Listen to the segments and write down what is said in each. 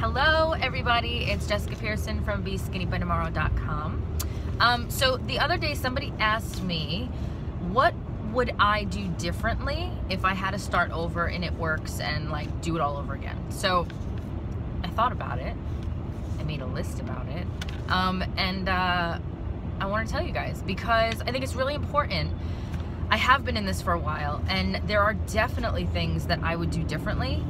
Hello everybody, it's Jessica Pearson from BeSkinnyByTomorrow.com. So the other day somebody asked me, what would I do differently if I had to start over and it works and like do it all over again? So I thought about it, I made a list about it, and I want to tell you guys because I think it's really important. I have been in this for a while and there are definitely things that I would do differently.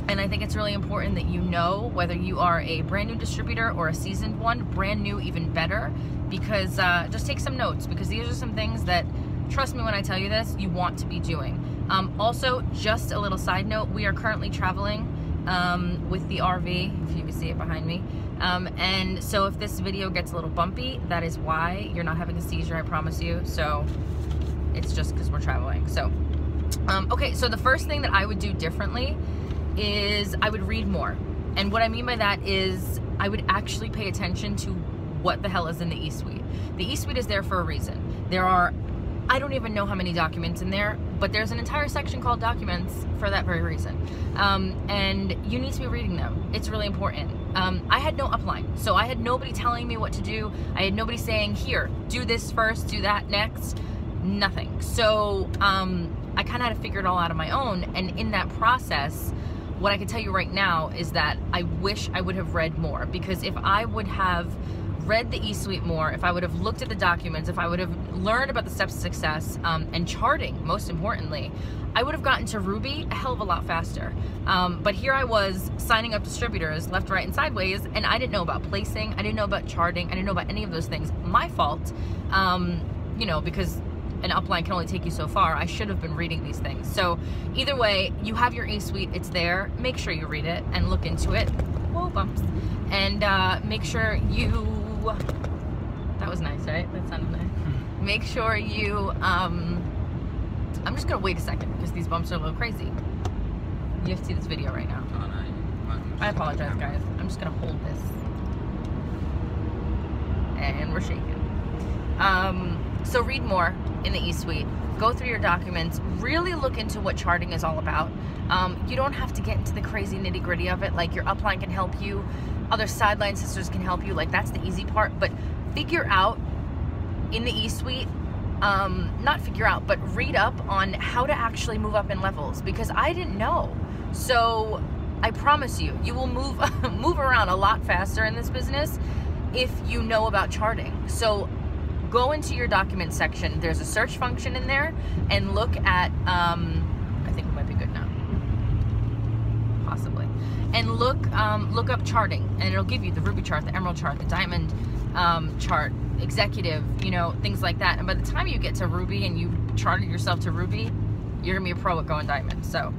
And I think it's really important that you know whether you are a brand new distributor or a seasoned one, brand new even better, because just take some notes, because these are some things that, trust me when I tell you this, you want to be doing. Also, just a little side note, we are currently traveling with the RV, if you can see it behind me. And so if this video gets a little bumpy, that is why. You're not having a seizure, I promise you. So it's just because we're traveling. So, okay, so the first thing that I would do differently is I would read more. And what I mean by that is I would actually pay attention to what the hell is in the e-suite. The e-suite is there for a reason. There are, I don't even know how many documents in there, but there's an entire section called documents for that very reason. And you need to be reading them. It's really important. I had no upline, so I had nobody telling me what to do. I had nobody saying, here, do this first, do that next, nothing. So I kind of had to figure it all out on my own, and in that process, what I can tell you right now is that I wish I would have read more, because if I would have read the e-suite more, if I would have looked at the documents, if I would have learned about the steps to success and charting, most importantly, I would have gotten to Ruby a hell of a lot faster. But here I was signing up distributors left, right, and sideways, and I didn't know about placing, I didn't know about charting, I didn't know about any of those things. My fault, you know, because an upline can only take you so far. I should have been reading these things. So either way, you have your e-suite, it's there. Make sure you read it and look into it. Whoa, bumps. And make sure you, that was nice, right? That sounded nice. Make sure you, I'm just gonna wait a second because these bumps are a little crazy. You have to see this video right now. Oh, no. I apologize, guys. I'm just gonna hold this. And we're shaking. So read more in the e-suite, go through your documents, really look into what charting is all about. You don't have to get into the crazy nitty-gritty of it. Like, your upline can help you, other sideline sisters can help you, like that's the easy part, but figure out in the e-suite, not figure out, but read up on how to actually move up in levels, because I didn't know. So I promise you, you will move around a lot faster in this business if you know about charting. So go into your document section. There's a search function in there, and look at, I think we might be good now, possibly. And look up charting, and it'll give you the Ruby chart, the Emerald chart, the Diamond chart, Executive, you know, things like that. And by the time you get to Ruby and you charted yourself to Ruby, you're gonna be a pro at going Diamond. So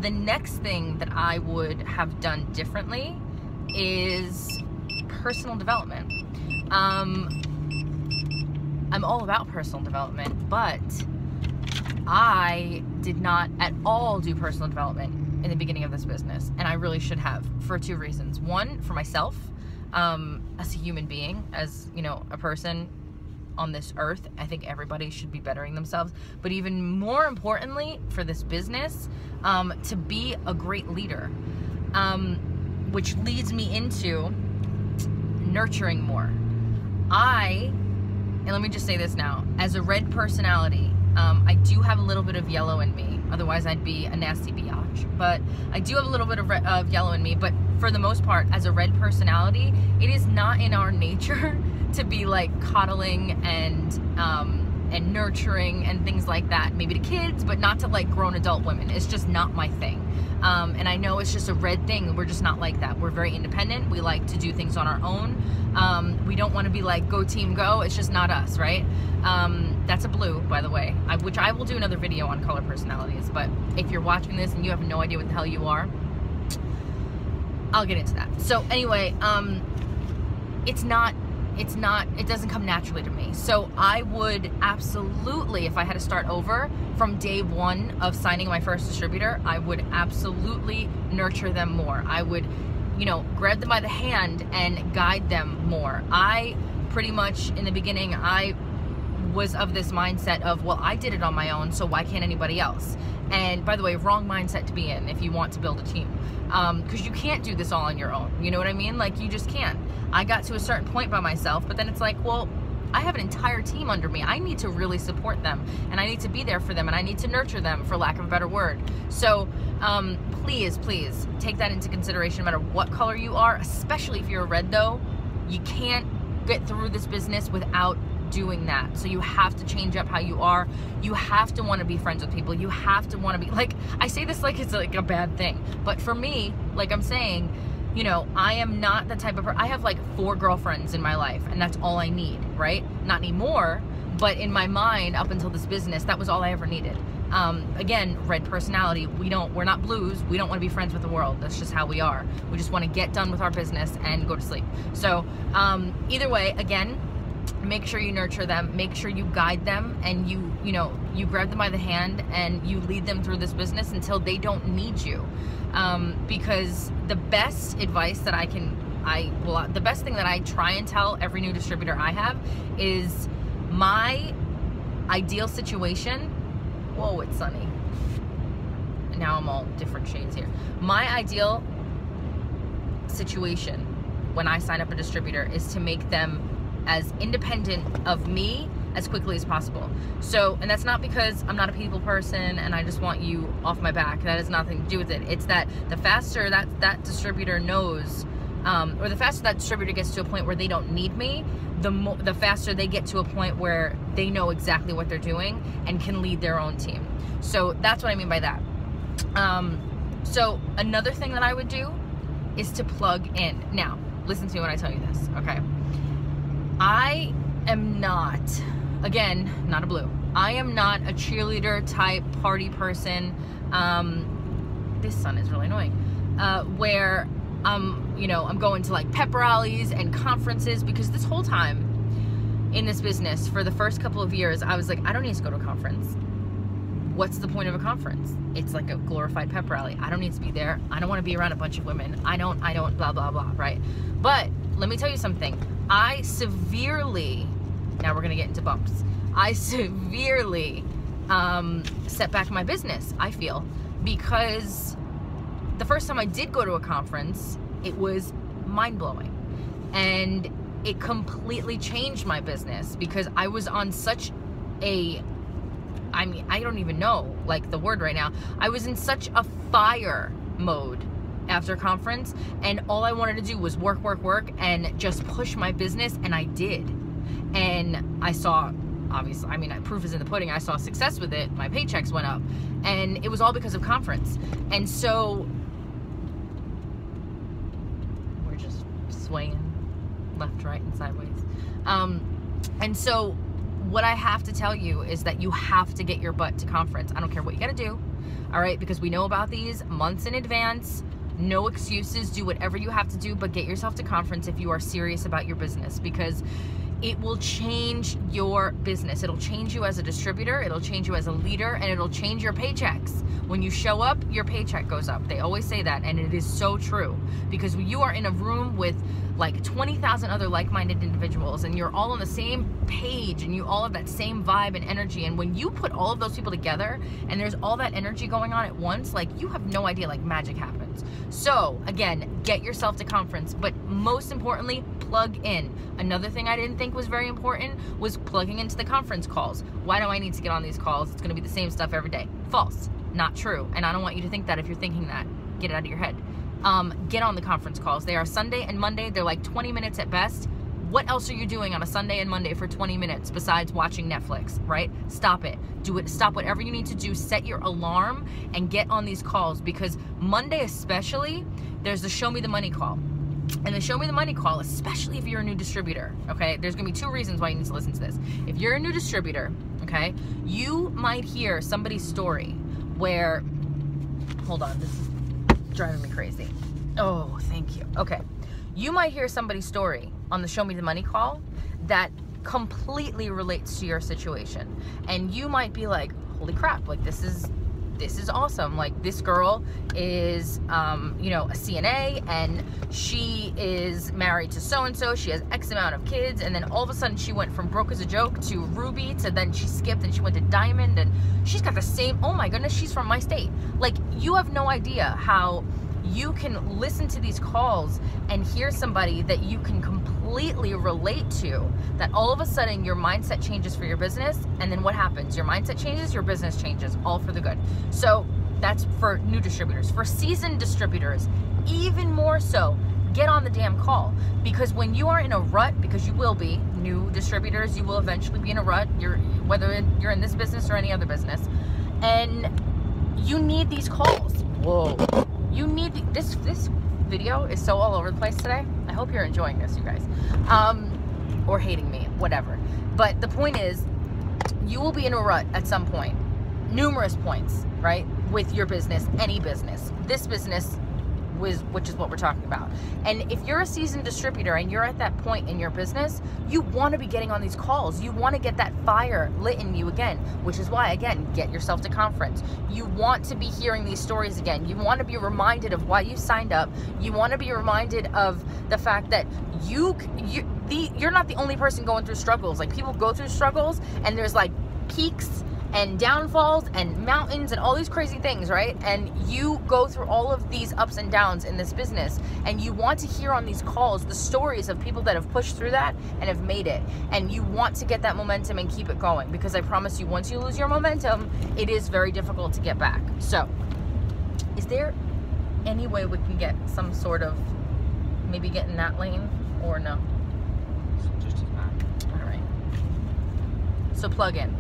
the next thing that I would have done differently is personal development. I'm all about personal development, but I did not at all do personal development in the beginning of this business, and I really should have, for two reasons. One, for myself, as a human being, as, you know, a person on this earth. I think everybody should be bettering themselves, but even more importantly for this business, to be a great leader, which leads me into nurturing more. And let me just say this now, as a red personality, I do have a little bit of yellow in me. Otherwise, I'd be a nasty biatch. But I do have a little bit of yellow in me. But for the most part, as a red personality, it is not in our nature to be like coddling and nurturing and things like that. Maybe to kids, but not to like grown adult women. It's just not my thing. And I know it's just a red thing. We're just not like that. We're very independent. We like to do things on our own. We don't want to be like, go team go. It's just not us, right? That's a blue, by the way, which I will do another video on color personalities. But if you're watching this and you have no idea what the hell you are, I'll get into that. So anyway, it doesn't come naturally to me. So I would absolutely, if I had to start over from day one of signing my first distributor, I would absolutely nurture them more. I would, you know, grab them by the hand and guide them more. I pretty much, in the beginning, I was of this mindset of, well, I did it on my own, so why can't anybody else? And by the way, wrong mindset to be in if you want to build a team, because you can't do this all on your own. You know what I mean? Like, you just can't. I got to a certain point by myself, but then it's like, well, I have an entire team under me. I need to really support them, and I need to be there for them, and I need to nurture them, for lack of a better word. So please take that into consideration, no matter what color you are, especially if you're a red though. You can't get through this business without doing that. So you have to change up how you are. You have to want to be friends with people. You have to want to be, like, I say this like it's like a bad thing, but for me, like I'm saying, you know, I am not the type of person. I have like 4 girlfriends in my life, and that's all I need, right? Not anymore, but in my mind, up until this business, that was all I ever needed. Again, red personality. We're not blues. We don't want to be friends with the world. That's just how we are. We just want to get done with our business and go to sleep. So either way, again, make sure you nurture them, make sure you guide them, and you grab them by the hand and you lead them through this business until they don't need you. Because the best advice that the best thing that I try and tell every new distributor I have is my ideal situation. Whoa, it's sunny. And now I'm all different shades here. My ideal situation when I sign up a distributor is to make them as independent of me as quickly as possible. So, and that's not because I'm not a people person and I just want you off my back. That has nothing to do with it. It's that the faster that distributor knows, or the faster that distributor gets to a point where they don't need me, the faster they get to a point where they know exactly what they're doing and can lead their own team. So that's what I mean by that. So another thing that I would do is to plug in. Now, listen to me when I tell you this, okay? I am not, again, not a blue. I am not a cheerleader type party person. This sun is really annoying. Where I'm going to like pep rallies and conferences, because this whole time in this business, for the first couple of years, I was like, I don't need to go to a conference. What's the point of a conference? It's like a glorified pep rally. I don't need to be there. I don't want to be around a bunch of women. I don't, blah, blah, blah, right? But let me tell you something. I severely, now we're going to get into bumps. I severely set back my business, I feel, because the first time I did go to a conference, it was mind-blowing. And it completely changed my business, because I was on such a, I mean, I don't even know, like, the word right now. I was in such a fire mode after conference, and all I wanted to do was work, and just push my business, and I did. And I saw, obviously, I mean, proof is in the pudding. I saw success with it. My paychecks went up, and it was all because of conference. And so we're just swaying left, right, and sideways. And so what I have to tell you is that you have to get your butt to conference. I don't care what you got to do, all right? Because we know about these months in advance. No excuses. Do whatever you have to do, but get yourself to conference if you are serious about your business, because it will change your business. It'll change you as a distributor, it'll change you as a leader, and it'll change your paychecks. When you show up, your paycheck goes up. They always say that, and it is so true, because when you are in a room with like 20,000 other like-minded individuals, and you're all on the same page, and you all have that same vibe and energy, and when you put all of those people together, and there's all that energy going on at once, like, you have no idea, like, magic happens. So again, get yourself to conference, but most importantly, plug in. Another thing I didn't think was very important was plugging into the conference calls. Why do I need to get on these calls? It's going to be the same stuff every day. False. Not true. And I don't want you to think that. If you're thinking that, get it out of your head. Get on the conference calls. They are Sunday and Monday. They're like 20 minutes at best. What else are you doing on a Sunday and Monday for 20 minutes besides watching Netflix, right? Stop it. Do it. Stop whatever you need to do. Set your alarm and get on these calls, because Monday especially, there's the Show Me the Money call. And the Show Me the Money call, especially if you're a new distributor, okay? There's going to be 2 reasons why you need to listen to this. If you're a new distributor, okay, you might hear somebody's story where, hold on, this is driving me crazy. Oh, thank you. Okay. You might hear somebody's story on the Show Me the Money call that completely relates to your situation. And you might be like, holy crap, like, this is this is awesome. Like, this girl is, you know, a CNA, and she is married to so-and-so. She has X amount of kids, and then all of a sudden she went from broke as a joke to Ruby to then she skipped and she went to Diamond, and she's got the same, oh my goodness, she's from my state. Like, you have no idea how you can listen to these calls and hear somebody that you can completely relate to, that all of a sudden your mindset changes for your business, and then what happens? Your mindset changes, your business changes, all for the good. So that's for new distributors. For seasoned distributors, even more so, get on the damn call, because when you are in a rut, because you will be, new distributors, you will eventually be in a rut, whether you're in this business or any other business, and you need these calls. Whoa. You need this video is so all over the place today. I hope you're enjoying this, you guys, or hating me, whatever. But the point is, you will be in a rut at some point, numerous points, right? With your business, any business, this business, which is what we're talking about. And if you're a seasoned distributor and you're at that point in your business, you want to be getting on these calls. You want to get that fire lit in you again, which is why, again, get yourself to conference. You want to be hearing these stories again. You want to be reminded of why you signed up. You want to be reminded of the fact that you're not the only person going through struggles. Like, people go through struggles, and there's like peaks and downfalls and mountains and all these crazy things, right? And you go through all of these ups and downs in this business, and you want to hear on these calls the stories of people that have pushed through that and have made it, and you want to get that momentum and keep it going, because I promise you, once you lose your momentum, it is very difficult to get back. So is there any way we can get some sort of, maybe get in that lane, or no? Just as bad. All right, so plug in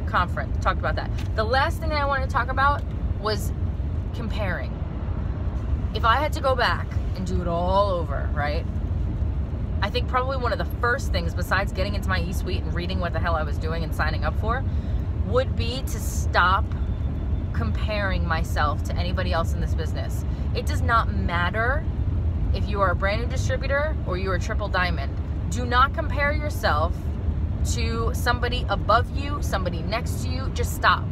conference, talked about that. The last thing that I wanted to talk about was comparing. If I had to go back and do it all over, right? I think probably one of the first things, besides getting into my e-suite and reading what the hell I was doing and signing up for, would be to stop comparing myself to anybody else in this business. It does not matter if you are a brand new distributor or you are triple diamond. Do not compare yourself to somebody above you, somebody next to you. Just stop.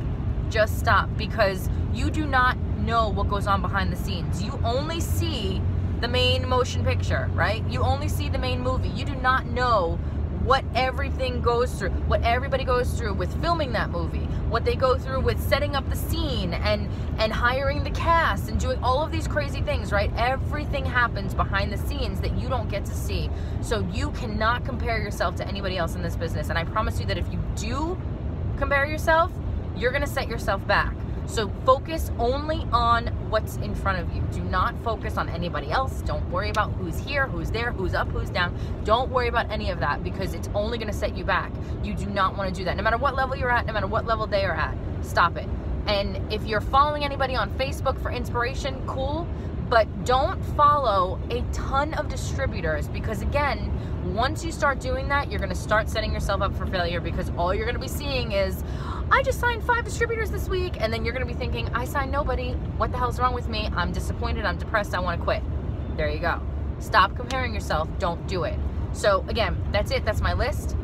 Just stop, because you do not know what goes on behind the scenes. You only see the main motion picture, right? You only see the main movie. You do not know what everything goes through, what everybody goes through with filming that movie, what they go through with setting up the scene and hiring the cast and doing all of these crazy things, right? Everything happens behind the scenes that you don't get to see. So you cannot compare yourself to anybody else in this business. And I promise you that if you do compare yourself, you're gonna set yourself back. So focus only on what's in front of you. Do not focus on anybody else. Don't worry about who's here, who's there, who's up, who's down. Don't worry about any of that, because it's only going to set you back. You do not want to do that. No matter what level you're at, no matter what level they are at, stop it. And if you're following anybody on Facebook for inspiration, cool, but don't follow a ton of distributors, because again, once you start doing that, you're going to start setting yourself up for failure, because all you're going to be seeing is, I just signed 5 distributors this week, and then you're going to be thinking, I signed nobody. What the hell's wrong with me? I'm disappointed. I'm depressed. I want to quit. There you go. Stop comparing yourself. Don't do it. So again, that's it. That's my list.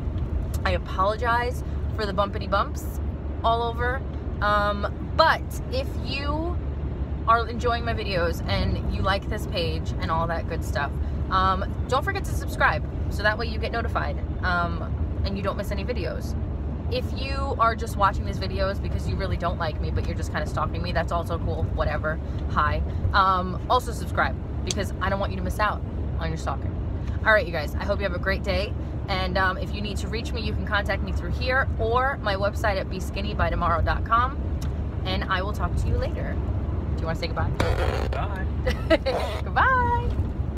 I apologize for the bumpity bumps all over. But if you are enjoying my videos and you like this page and all that good stuff, don't forget to subscribe, so that way you get notified and you don't miss any videos. If you are just watching these videos because you really don't like me, but you're just kind of stalking me, that's also cool. Whatever. Hi. Also subscribe, because I don't want you to miss out on your stalking. All right, you guys, I hope you have a great day. And if you need to reach me, you can contact me through here or my website at beskinnybytomorrow.com. And I will talk to you later. Do you want to say goodbye? Bye. Goodbye.